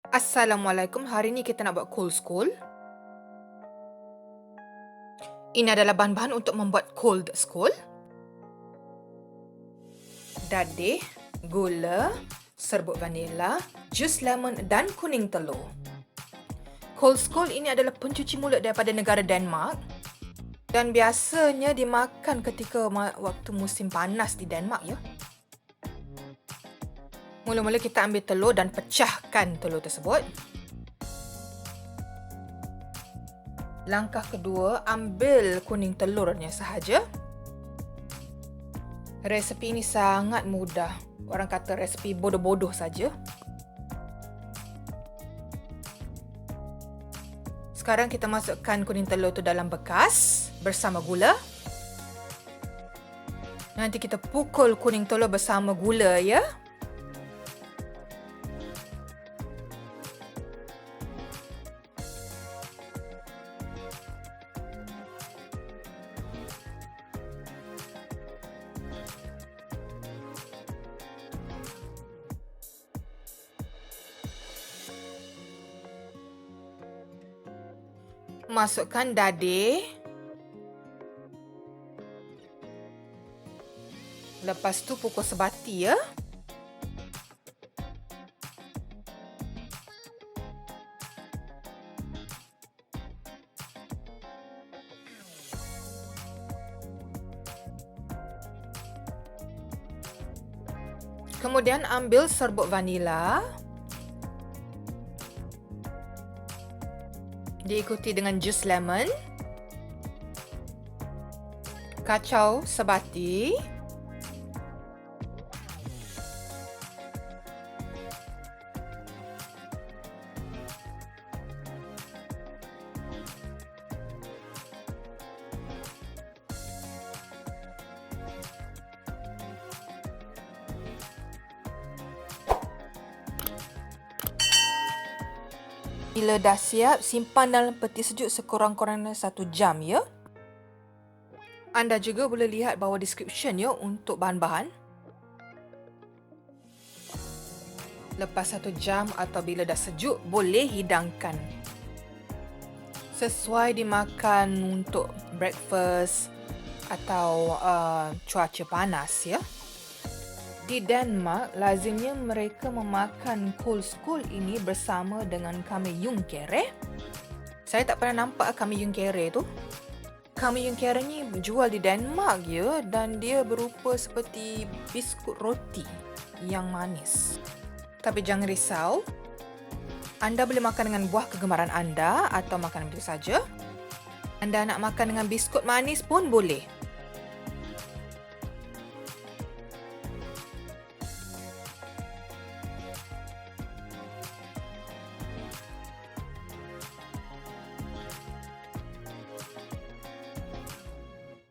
Assalamualaikum, hari ni kita nak buat koldskål. Ini adalah bahan-bahan untuk membuat koldskål. Dadih, gula, serbuk vanila, jus lemon dan kuning telur. Koldskål ini adalah pencuci mulut daripada negara Denmark dan biasanya dimakan ketika waktu musim panas di Denmark ya. Mula-mula kita ambil telur dan pecahkan telur tersebut. Langkah kedua, ambil kuning telurnya sahaja. Resepi ini sangat mudah. Orang kata resepi bodoh-bodoh saja. Sekarang kita masukkan kuning telur tu dalam bekas bersama gula. Nanti kita pukul kuning telur bersama gula ya. Masukkan dadih. Lepas tu pukul sebati ya. Kemudian ambil serbuk vanila. Diikuti dengan jus lemon, kacau sebati, bila dah siap, simpan dalam peti sejuk sekurang-kurangnya 1 jam ya. Anda juga boleh lihat bawah description ya untuk bahan-bahan. Lepas 1 jam atau bila dah sejuk, boleh hidangkan. Sesuai dimakan untuk breakfast atau cuaca panas ya. Di Denmark, lazimnya mereka memakan koldskål ini bersama dengan kere. Saya tak pernah nampak kere tu. Kere ni jual di Denmark ya, dan dia berupa seperti biskut roti yang manis. Tapi jangan risau, anda boleh makan dengan buah kegemaran anda atau makan begitu saja. Anda nak makan dengan biskut manis pun boleh.